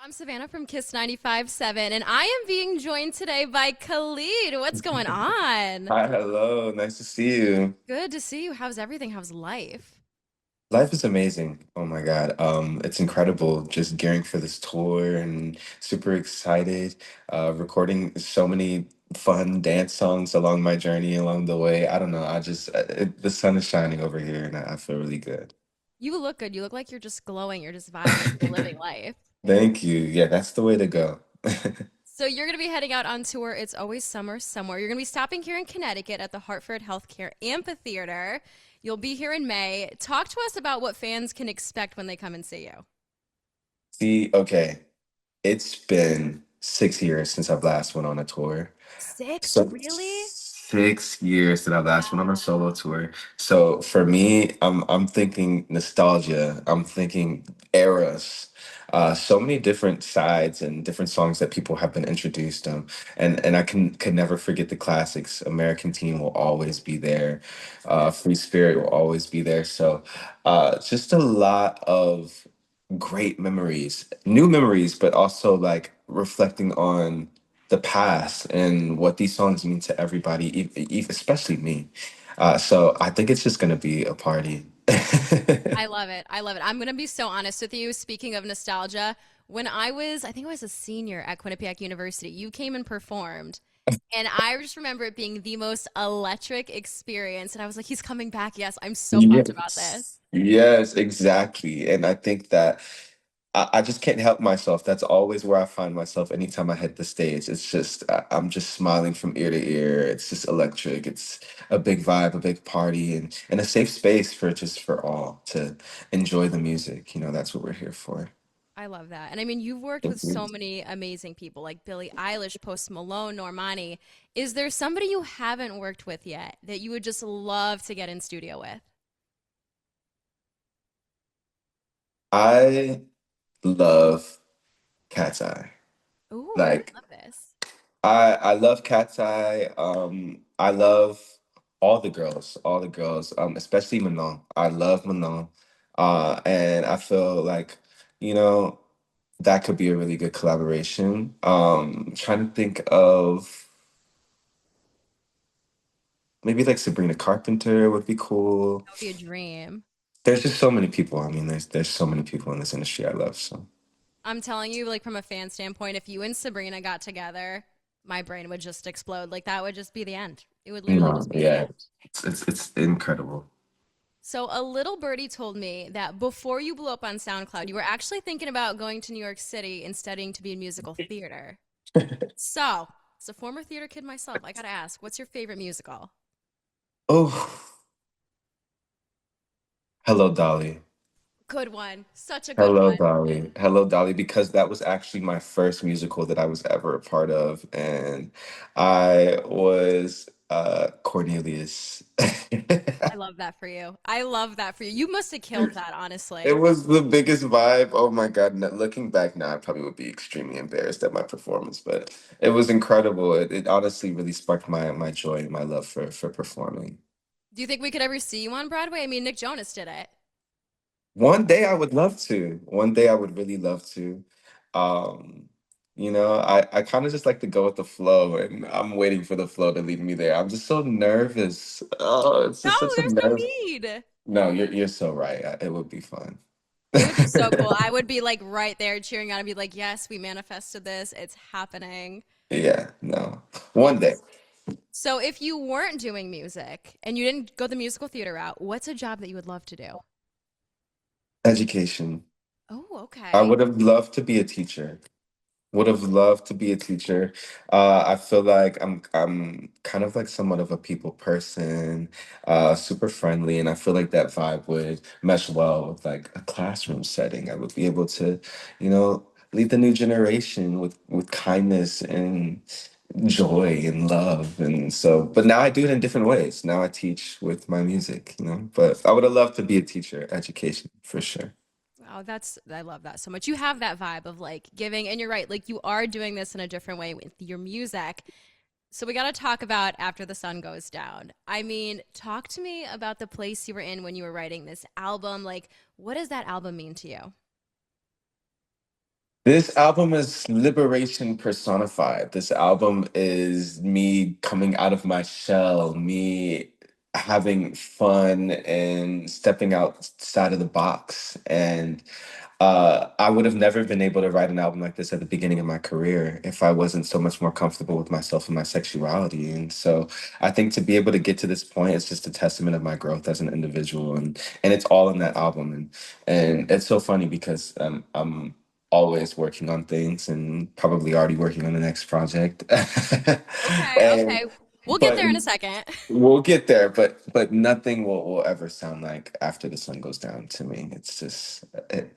I'm Savannah from Kiss 95.7, and I am being joined today by Khalid. What's going on? Hi, hello. Nice to see you. Good to see you. How's everything? How's life? Life is amazing. Oh my God. It's incredible just gearing for this tour and super excited. Recording so many fun dance songs along my journey along the way. I don't know. The sun is shining over here and I feel really good. You look good. You look like you're just glowing. You're just vibing. You're living life. Thank you. Yeah, that's the way to go. So you're going to be heading out on tour. It's always summer somewhere. You're going to be stopping here in Connecticut at the Hartford Healthcare Amphitheater. You'll be here in May. Talk to us about what fans can expect when they come and see you. See, okay. It's been 6 years since I've last went on a tour. Six? So Really? 6 years that I've last went on a solo Wow. tour. So for me, I'm thinking nostalgia. I'm thinking eras. So many different sides and different songs that people have been introduced and I can never forget the classics. American Teen will always be there. Free Spirit will always be there. So just a lot of great memories, new memories, but also like reflecting on the past and what these songs mean to everybody, especially me. So I think it's just gonna be a party. I love it. I love it. I'm going to be so honest with you. Speaking of nostalgia, I think I was a senior at Quinnipiac University, you came and performed. And I just remember it being the most electric experience. And I was like, he's coming back. Yes, I'm so pumped about this. Yes, yes, exactly. And I think that I just can't help myself. That's always where I find myself anytime I hit the stage. It's just, I'm just smiling from ear to ear. It's just electric. It's a big vibe, a big party, and a safe space for all to enjoy the music. That's what we're here for. I love that. And I mean, you've worked with so many amazing people like Billie Eilish, Post Malone, Normani. Is there somebody you haven't worked with yet that you would just love to get in studio with? I love Cat's Eye. Ooh, I Like love this. I love Cat's Eye. I love all the girls, especially Manon. I love Manon. And I feel like, you know, that could be a really good collaboration. Trying to think of maybe like Sabrina Carpenter would be cool. That would be a dream. There's just so many people. I mean, there's so many people in this industry I love. So I'm telling you, like from a fan standpoint, if you and Sabrina got together, my brain would just explode. Like that would just be the end. It would literally no, just be the yeah, end. it's incredible. So a little birdie told me that before you blew up on SoundCloud, you were actually thinking about going to New York City and studying to be in musical theater. So, as a former theater kid myself, I gotta ask, what's your favorite musical? Oh, hello, Dolly. Good one. Such a good Hello, one. Dolly. Hello, Dolly, because that was actually my first musical that I was ever a part of. And I was Cornelius. I love that for you. I love that for you. You must have killed that, It honestly. was the biggest vibe. Oh my God. Looking back now, I probably would be extremely embarrassed at my performance, but it was incredible. It honestly really sparked my joy and my love for performing. Do you think we could ever see you on Broadway? I mean, Nick Jonas did it. One day I would love to. One day I would really love to. Um, I kind of just like to go with the flow, and I'm waiting for the flow to lead me there. I'm just so nervous. Oh, it's No, just such a there's no nerve. need. No, you're so right. It would be fun. It would be so cool. I would be like right there cheering on and be like, yes, we manifested this. It's happening. Yeah, no. One day. So if you weren't doing music and you didn't go the musical theater route, what's a job that you would love to do? Education. Oh, I okay. would have loved to be a teacher. Would have loved to be a teacher. I feel like I'm kind of like somewhat of a people person, super friendly, and I feel like that vibe would mesh well with like a classroom setting. I would be able to, lead the new generation with kindness and joy and love. And so, but now I do it in different ways. Now I teach with my music. But I would have loved to be a teacher, education for sure. Oh, I love that so much. You have that vibe of like giving, and you're right, like you are doing this in a different way with your music. So we got to talk about After the Sun Goes Down. I mean, talk to me about the place you were in when you were writing this album. Like, what does that album mean to you? This album is liberation personified. This album is me coming out of my shell, me having fun and stepping outside of the box. And I would have never been able to write an album like this at the beginning of my career if I wasn't so much more comfortable with myself and my sexuality. And so I think to be able to get to this point is just a testament of my growth as an individual, and it's all in that album. And it's so funny because I'm always working on things and probably already working on the next project. Okay, and okay. We'll get but there in a second. we'll get there, but nothing will ever sound like After the Sun Goes Down to me. It's just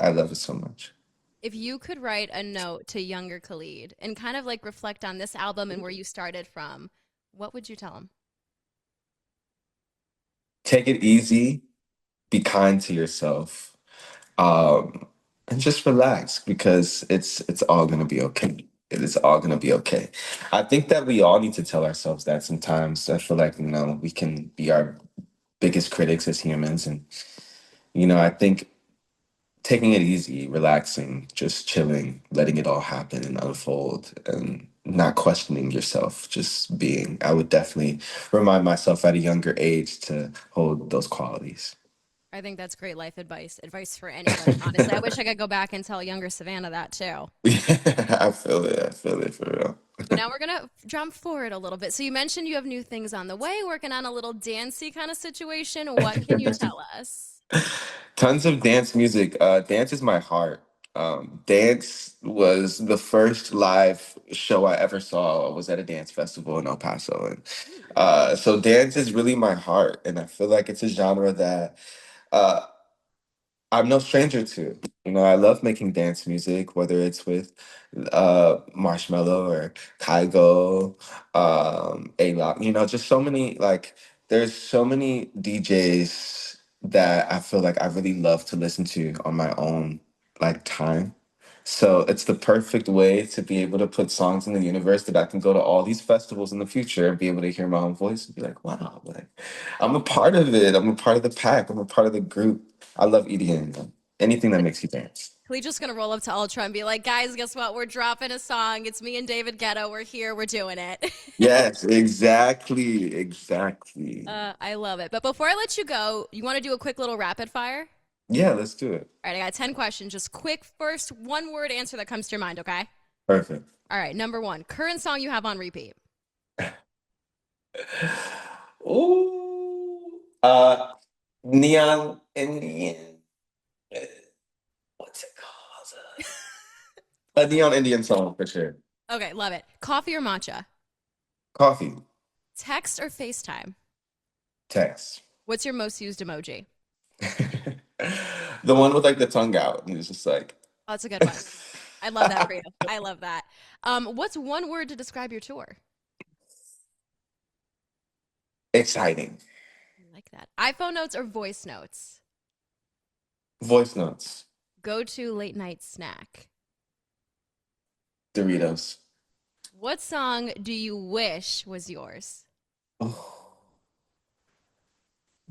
I love it so much. If you could write a note to younger Khalid and kind of like reflect on this album and where you started from, what would you tell him? Take it easy, be kind to yourself, um, and just relax because it's all gonna be okay. It is all gonna be okay. I think that we all need to tell ourselves that sometimes. I feel like, we can be our biggest critics as humans, and I think taking it easy, relaxing, just chilling, letting it all happen and unfold, and not questioning yourself, just being. I would definitely remind myself at a younger age to hold those qualities. I think that's great life advice. Advice for anybody, honestly. I wish I could go back and tell younger Savannah that too. I feel it. I feel it for real. But now we're gonna jump forward a little bit. So you mentioned you have new things on the way, working on a little dancey kind of situation. What can you tell us? Tons of dance music. Dance is my heart. Dance was the first live show I ever saw. I was at a dance festival in El Paso, and Ooh. so dance is really my heart. And I feel like it's a genre that uh, I'm no stranger to. I love making dance music, whether it's with Marshmello or Kygo, A-Lock, just so many, like, there's so many DJs that I feel like I really love to listen to on my own, like, time. So it's the perfect way to be able to put songs in the universe that I can go to all these festivals in the future and be able to hear my own voice and be like, wow, like I'm a part of it. I'm a part of the pack. I'm a part of the group. I love EDM. Anything that makes you dance. We just gonna roll up to Ultra and be like, guys, guess what? We're dropping a song. It's me and David Guetta. We're here. We're doing it. Yes, exactly. Exactly. I love it. But before I let you go, you want to do a quick little rapid fire? Yeah, let's do it. All right, I got 10 questions. Just quick, first one word answer that comes to your mind, okay? Perfect. All right, number one, current song you have on repeat. Ooh. Neon Indian. uh, What's it called? A Neon Indian song for sure. Okay, love it. Coffee or matcha? Coffee. Text or FaceTime? Text. What's your most used emoji? The one with like the tongue out, and it's just like Oh, that's a good one. I love that for you. I love that. What's one word to describe your tour? exciting. I like that. iPhone notes or voice notes? Voice notes. Go to late night snack. Doritos. What song do you wish was yours? Oh.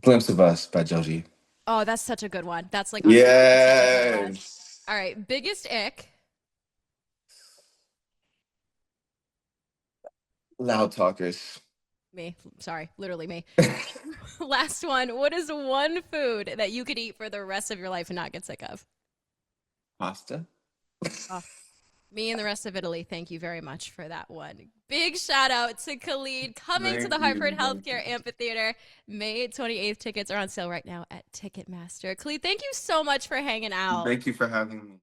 Glimpse of Us by Joji. Oh, that's such a good one. That's like on repeat, such a good one. Yes. All right, biggest ick. Loud talkers. Me. Sorry, literally me. Last one. What is one food that you could eat for the rest of your life and not get sick of? Pasta. Oh, me and the rest of Italy, thank you very much for that one. Big shout out to Khalid coming to Thank the Hartford you. Thank Healthcare you. Amphitheater. May 28th tickets are on sale right now at Ticketmaster. Khalid, thank you so much for hanging out. Thank you for having me.